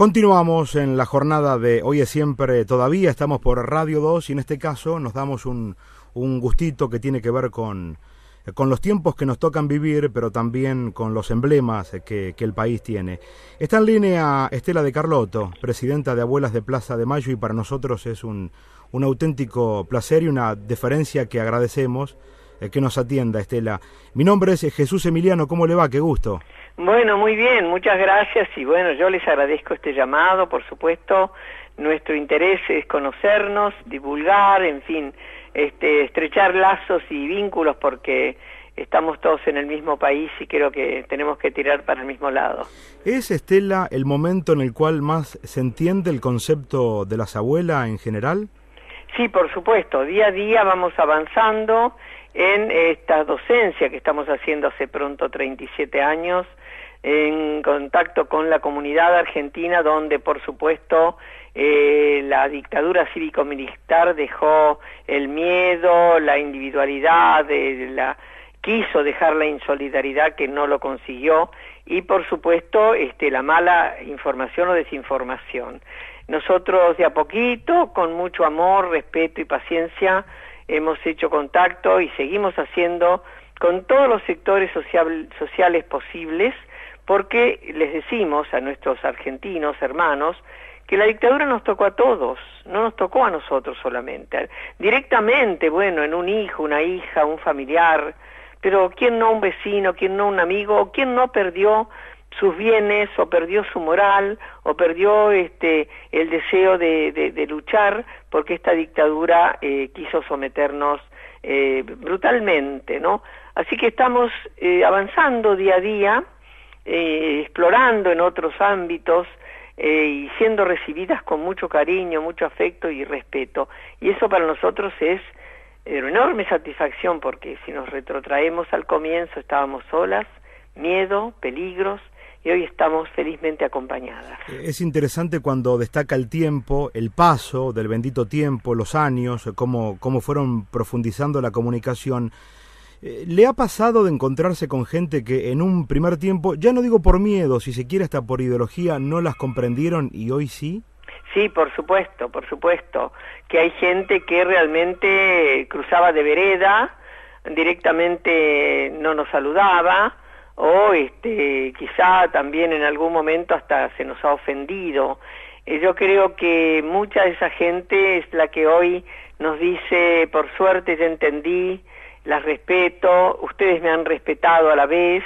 Continuamos en la jornada de Hoy es Siempre Todavía, estamos por Radio 2 y en este caso nos damos un gustito que tiene que ver con los tiempos que nos tocan vivir, pero también con los emblemas que el país tiene. Está en línea Estela de Carlotto, presidenta de Abuelas de Plaza de Mayo, y para nosotros es un auténtico placer y una deferencia que agradecemos que nos atienda, Estela. Mi nombre es Jesús Emiliano, ¿cómo le va? Qué gusto. Bueno, muy bien, muchas gracias y bueno, yo les agradezco este llamado, por supuesto, nuestro interés es conocernos, divulgar, en fin, estrechar lazos y vínculos porque estamos todos en el mismo país y creo que tenemos que tirar para el mismo lado. ¿Es, Estela, el momento en el cual más se entiende el concepto de las abuelas en general? Sí, por supuesto, día a día vamos avanzando en esta docencia que estamos haciendo hace pronto 37 años, en contacto con la comunidad argentina, donde por supuesto la dictadura cívico-militar dejó el miedo, la individualidad, quiso dejar la insolidaridad que no lo consiguió, y por supuesto la mala información o desinformación. Nosotros de a poquito, con mucho amor, respeto y paciencia, hemos hecho contacto y seguimos haciendo con todos los sectores sociales posibles, porque les decimos a nuestros argentinos hermanos que la dictadura nos tocó a todos, no nos tocó a nosotros solamente. Directamente, bueno, en un hijo, una hija, un familiar, pero ¿quién no un vecino, quién no un amigo, quién no perdió sus bienes, o perdió su moral, o perdió el deseo de luchar, porque esta dictadura quiso someternos brutalmente, ¿no? Así que estamos avanzando día a día, explorando en otros ámbitos y siendo recibidas con mucho cariño, mucho afecto y respeto. Y eso para nosotros es una enorme satisfacción, porque si nos retrotraemos al comienzo estábamos solas, miedo, peligros, y hoy estamos felizmente acompañadas. Es interesante cuando destaca el tiempo, el paso del bendito tiempo, los años, cómo fueron profundizando la comunicación. ¿Le ha pasado de encontrarse con gente que en un primer tiempo, ya no digo por miedo, si se quiere hasta por ideología, no las comprendieron y hoy sí? Sí, por supuesto, que hay gente que realmente cruzaba de vereda, directamente no nos saludaba, o quizá también en algún momento hasta se nos ha ofendido. Yo creo que mucha de esa gente es la que hoy nos dice, por suerte ya entendí, las respeto, ustedes me han respetado a la vez,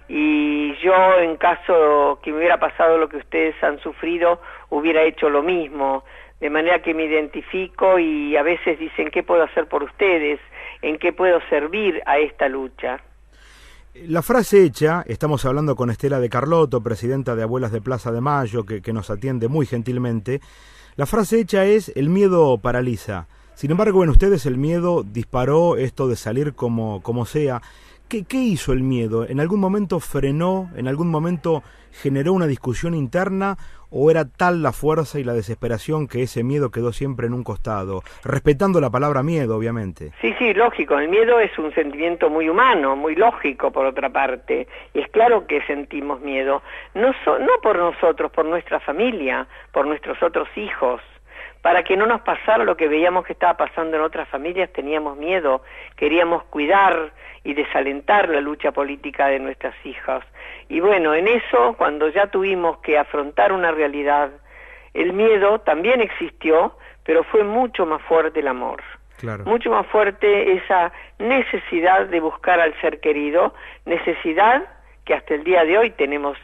y yo, en caso que me hubiera pasado lo que ustedes han sufrido, hubiera hecho lo mismo, de manera que me identifico y a veces dicen, ¿qué puedo hacer por ustedes? ¿En qué puedo servir a esta lucha? La frase hecha, estamos hablando con Estela de Carlotto, presidenta de Abuelas de Plaza de Mayo, que nos atiende muy gentilmente. La frase hecha es, el miedo paraliza. Sin embargo, en ustedes el miedo disparó esto de salir como sea. ¿Qué hizo el miedo? ¿En algún momento frenó? ¿En algún momento generó una discusión interna? ¿O era tal la fuerza y la desesperación que ese miedo quedó siempre en un costado? Respetando la palabra miedo, obviamente. Sí, lógico. El miedo es un sentimiento muy humano, muy lógico, por otra parte. Y es claro que sentimos miedo. No por nosotros, por nuestra familia, por nuestros otros hijos. Para que no nos pasara lo que veíamos que estaba pasando en otras familias, teníamos miedo, queríamos cuidar y desalentar la lucha política de nuestras hijas. Y bueno, en eso, cuando ya tuvimos que afrontar una realidad, el miedo también existió, pero fue mucho más fuerte el amor. Claro. Mucho más fuerte esa necesidad de buscar al ser querido, necesidad que hasta el día de hoy tenemos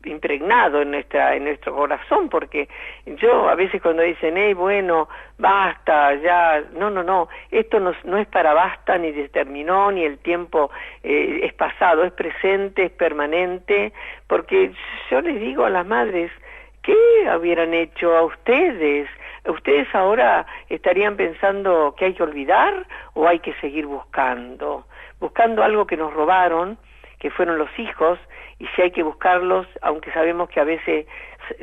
impregnado en nuestro corazón, porque yo a veces cuando dicen, bueno, basta, ya, no, esto no es para basta, ni terminó, ni el tiempo es pasado, es presente, es permanente, porque yo les digo a las madres, ¿qué hubieran hecho a ustedes? ¿Ustedes ahora estarían pensando que hay que olvidar o hay que seguir buscando algo que nos robaron, que fueron los hijos? Y si hay que buscarlos, aunque sabemos que a veces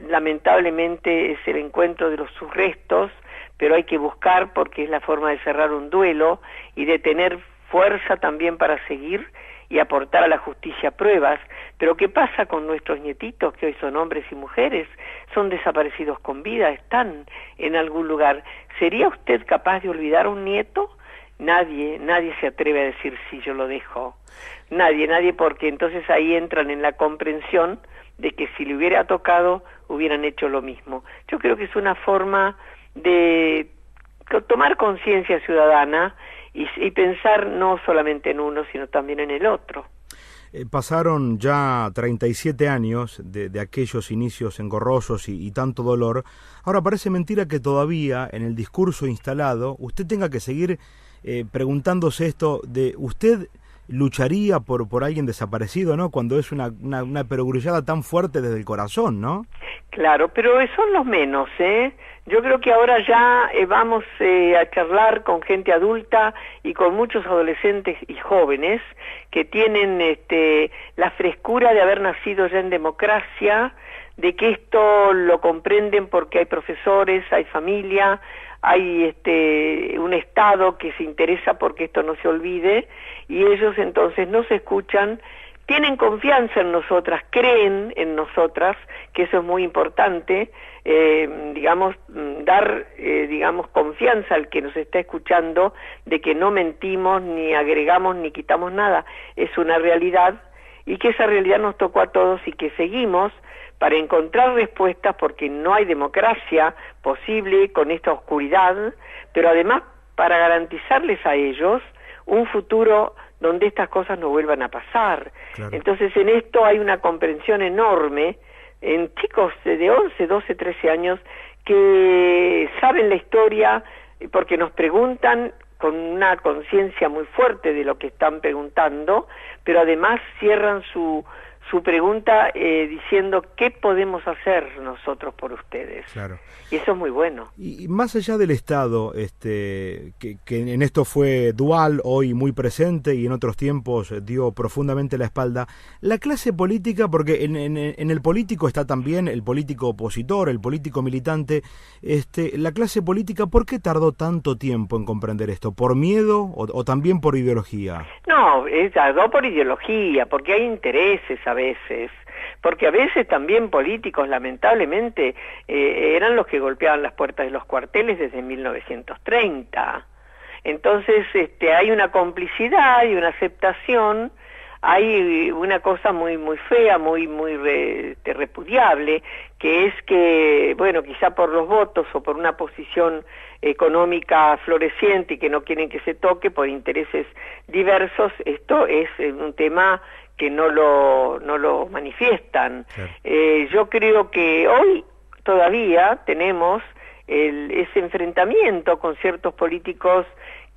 lamentablemente es el encuentro de sus restos, pero hay que buscar porque es la forma de cerrar un duelo y de tener fuerza también para seguir y aportar a la justicia pruebas. Pero ¿qué pasa con nuestros nietitos, que hoy son hombres y mujeres? Son desaparecidos con vida, están en algún lugar. ¿Sería usted capaz de olvidar a un nieto? Nadie se atreve a decir sí, yo lo dejo. Nadie, porque entonces ahí entran en la comprensión de que si le hubiera tocado, hubieran hecho lo mismo. Yo creo que es una forma de tomar conciencia ciudadana y pensar no solamente en uno, sino también en el otro. Pasaron ya 37 años de aquellos inicios engorrosos y tanto dolor. Ahora parece mentira que todavía en el discurso instalado usted tenga que seguir preguntándose esto de usted lucharía por alguien desaparecido, ¿no? Cuando es una perogrullada tan fuerte desde el corazón, ¿no? Claro, pero son los menos, ¿eh? Yo creo que ahora ya vamos a charlar con gente adulta y con muchos adolescentes y jóvenes que tienen la frescura de haber nacido ya en democracia, de que esto lo comprenden porque hay profesores, hay familia, hay un Estado que se interesa porque esto no se olvide, y ellos entonces nos escuchan, tienen confianza en nosotras, creen en nosotras, que eso es muy importante, dar confianza al que nos está escuchando de que no mentimos, ni agregamos, ni quitamos nada, es una realidad, y que esa realidad nos tocó a todos y que seguimos para encontrar respuestas, porque no hay democracia posible con esta oscuridad, pero además para garantizarles a ellos un futuro donde estas cosas no vuelvan a pasar. Claro. Entonces en esto hay una comprensión enorme en chicos de 11, 12, 13 años que saben la historia porque nos preguntan con una conciencia muy fuerte de lo que están preguntando, pero además cierran su pregunta diciendo ¿qué podemos hacer nosotros por ustedes? Claro. Y eso es muy bueno. Y más allá del Estado, que en esto fue dual, hoy muy presente y en otros tiempos dio profundamente la espalda, la clase política, porque en el político está también el político opositor, el político militante, la clase política, ¿por qué tardó tanto tiempo en comprender esto? ¿Por miedo o también por ideología? No, tardó por ideología, porque hay intereses a veces, porque a veces también políticos lamentablemente eran los que golpeaban las puertas de los cuarteles desde 1930. Entonces hay una complicidad y una aceptación, hay una cosa muy fea, muy repudiable, que es que, bueno, quizá por los votos o por una posición económica floreciente y que no quieren que se toque por intereses diversos, esto es un tema que no lo manifiestan. Claro. Yo creo que hoy todavía tenemos ese enfrentamiento con ciertos políticos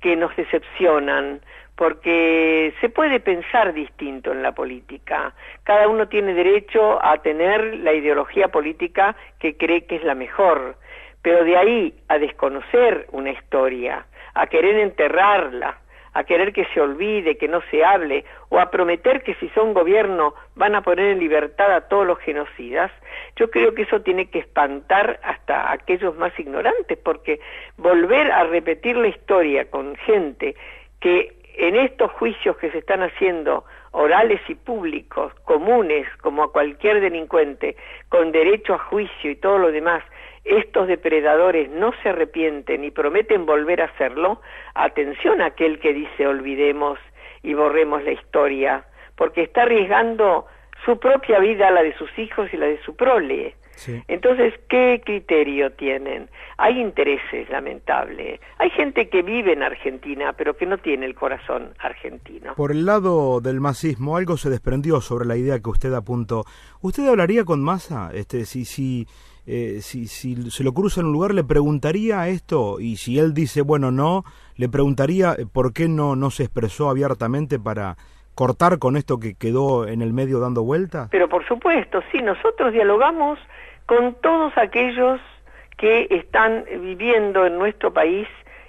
que nos decepcionan, porque se puede pensar distinto en la política. Cada uno tiene derecho a tener la ideología política que cree que es la mejor, pero de ahí a desconocer una historia, a querer enterrarla, a querer que se olvide, que no se hable, o a prometer que si son gobierno van a poner en libertad a todos los genocidas, yo creo que eso tiene que espantar hasta aquellos más ignorantes, porque volver a repetir la historia con gente que en estos juicios que se están haciendo, orales y públicos, comunes, como a cualquier delincuente, con derecho a juicio y todo lo demás, estos depredadores no se arrepienten y prometen volver a hacerlo, atención a aquel que dice olvidemos y borremos la historia, porque está arriesgando su propia vida, la de sus hijos y la de su prole. Sí. Entonces, ¿qué criterio tienen? Hay intereses, lamentable. Hay gente que vive en Argentina, pero que no tiene el corazón argentino. Por el lado del masismo, algo se desprendió sobre la idea que usted apuntó. ¿Usted hablaría con Massa? Si se lo cruza en un lugar, ¿le preguntaría esto? Y si él dice, bueno, no, ¿le preguntaría por qué no se expresó abiertamente para cortar con esto que quedó en el medio dando vueltas? Pero por supuesto, sí, nosotros dialogamos con todos aquellos que están viviendo en nuestro país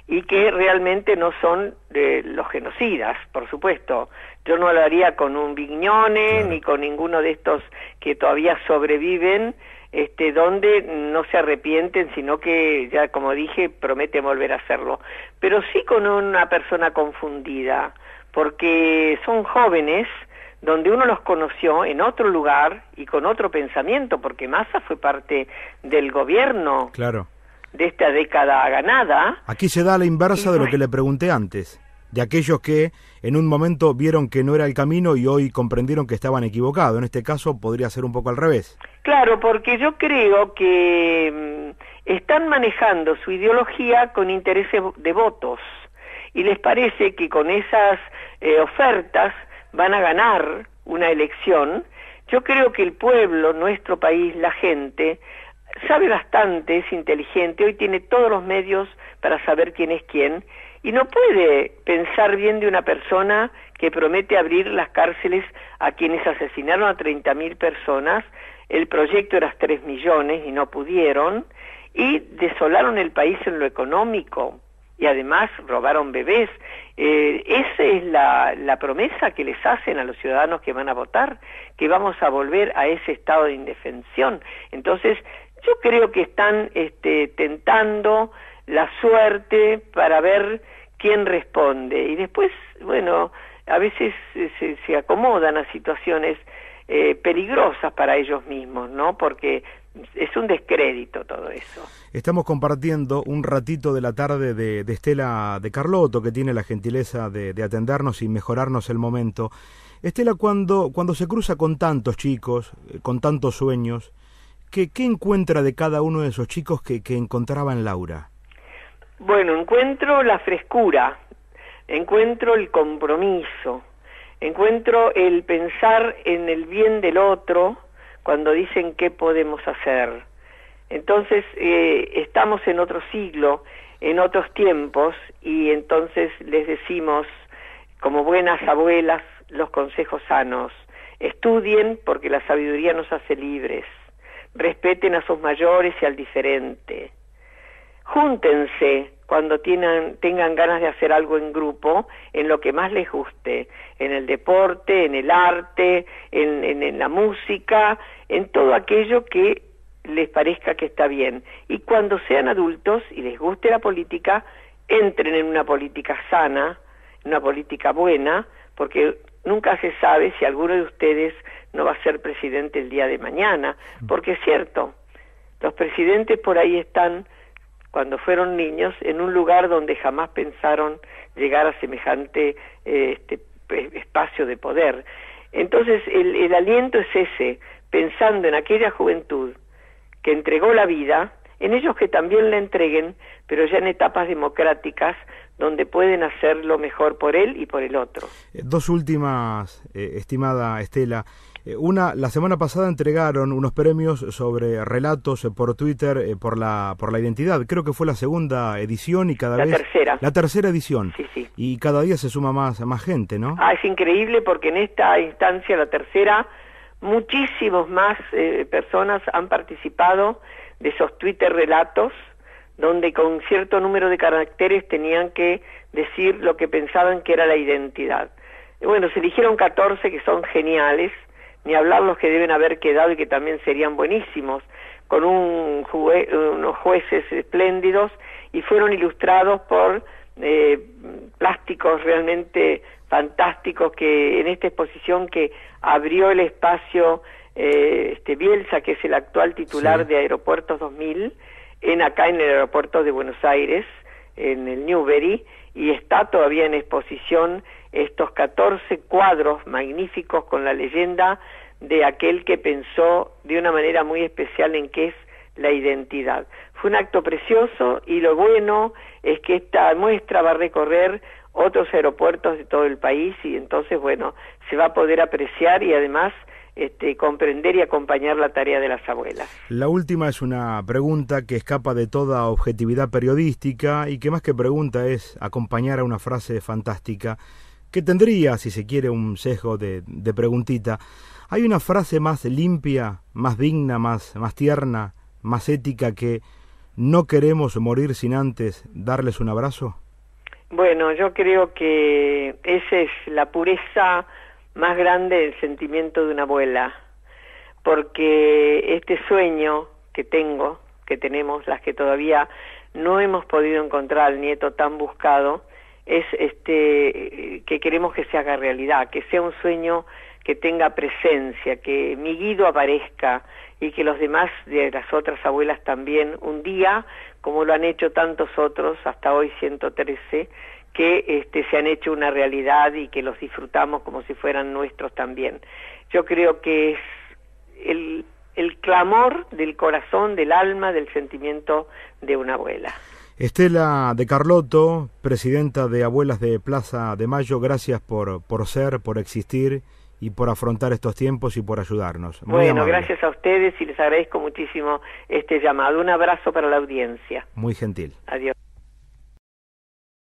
y que realmente no son los genocidas, por supuesto. Yo no hablaría con un Vignone, claro, ni con ninguno de estos que todavía sobreviven, donde no se arrepienten, sino que, ya como dije, prometen volver a hacerlo. Pero sí con una persona confundida, porque son jóvenes donde uno los conoció en otro lugar y con otro pensamiento, porque Massa fue parte del gobierno de esta década ganada. Aquí se da la inversa de lo que le pregunté antes, de aquellos que en un momento vieron que no era el camino y hoy comprendieron que estaban equivocados. En este caso podría ser un poco al revés. Claro, porque yo creo que están manejando su ideología con intereses de votos y les parece que con esas ofertas van a ganar una elección. Yo creo que el pueblo, nuestro país, la gente, sabe bastante, es inteligente, hoy tiene todos los medios para saber quién es quién, y no puede pensar bien de una persona que promete abrir las cárceles a quienes asesinaron a 30.000 personas, el proyecto era 3 millones y no pudieron, y desolaron el país en lo económico, y además robaron bebés. Esa es la promesa que les hacen a los ciudadanos que van a votar, que vamos a volver a ese estado de indefensión. Entonces, yo creo que están tentando la suerte para ver quién responde. Y después, bueno, a veces se acomodan a situaciones peligrosas para ellos mismos, ¿no? Porque es un descrédito todo eso. Estamos compartiendo un ratito de la tarde de Estela de Carlotto, que tiene la gentileza de atendernos y mejorarnos el momento. Estela, cuando se cruza con tantos chicos, con tantos sueños, ¿qué encuentra de cada uno de esos chicos que encontraba en Laura? Bueno, encuentro la frescura, encuentro el compromiso, encuentro el pensar en el bien del otro cuando dicen qué podemos hacer. Entonces, estamos en otro siglo, en otros tiempos, y entonces les decimos, como buenas abuelas, los consejos sanos. Estudien porque la sabiduría nos hace libres. Respeten a sus mayores y al diferente. Júntense cuando tengan ganas de hacer algo en grupo, en lo que más les guste, en el deporte, en el arte, en la música, en todo aquello que les parezca que está bien. Y cuando sean adultos y les guste la política, entren en una política sana, en una política buena, porque nunca se sabe si alguno de ustedes no va a ser presidente el día de mañana, porque es cierto, los presidentes por ahí están, cuando fueron niños, en un lugar donde jamás pensaron llegar a semejante espacio de poder. Entonces el aliento es ese, pensando en aquella juventud que entregó la vida, en ellos que también la entreguen, pero ya en etapas democráticas donde pueden hacer lo mejor por él y por el otro. Dos últimas, estimada Estela. Una, la semana pasada entregaron unos premios sobre relatos por Twitter por la identidad. Creo que fue la segunda edición y cada vez... La tercera edición. Sí, sí. Y cada día se suma más gente, ¿no? Es increíble porque en esta instancia, la tercera, muchísimos más personas han participado de esos Twitter relatos, donde con cierto número de caracteres tenían que decir lo que pensaban que era la identidad. Bueno, se eligieron 14 que son geniales, ni hablar los que deben haber quedado y que también serían buenísimos, con unos jueces espléndidos, y fueron ilustrados por plásticos realmente fantásticos que en esta exposición que abrió el espacio Bielsa, que es el actual titular de Aeropuertos 2000, acá en el aeropuerto de Buenos Aires, en el Newbery, y está todavía en exposición estos 14 cuadros magníficos con la leyenda de aquel que pensó de una manera muy especial en qué es la identidad. Fue un acto precioso y lo bueno es que esta muestra va a recorrer otros aeropuertos de todo el país y entonces, bueno, se va a poder apreciar y además comprender y acompañar la tarea de las abuelas. La última es una pregunta que escapa de toda objetividad periodística y que más que pregunta es acompañar a una frase fantástica que tendría, si se quiere, un sesgo de preguntita. ¿Hay una frase más limpia, más digna, más tierna, más ética que no queremos morir sin antes darles un abrazo? Bueno, yo creo que esa es la pureza más grande del sentimiento de una abuela, porque este sueño que tenemos, las que todavía no hemos podido encontrar al nieto tan buscado, es que queremos que se haga realidad, que sea un sueño que tenga presencia, que mi Guido aparezca y que los demás de las otras abuelas también un día, como lo han hecho tantos otros, hasta hoy 113, que se han hecho una realidad y que los disfrutamos como si fueran nuestros también. Yo creo que es el clamor del corazón, del alma, del sentimiento de una abuela. Estela de Carlotto, presidenta de Abuelas de Plaza de Mayo, gracias por ser, por existir y por afrontar estos tiempos y por ayudarnos. Muy amable. Gracias a ustedes y les agradezco muchísimo este llamado. Un abrazo para la audiencia. Muy gentil. Adiós.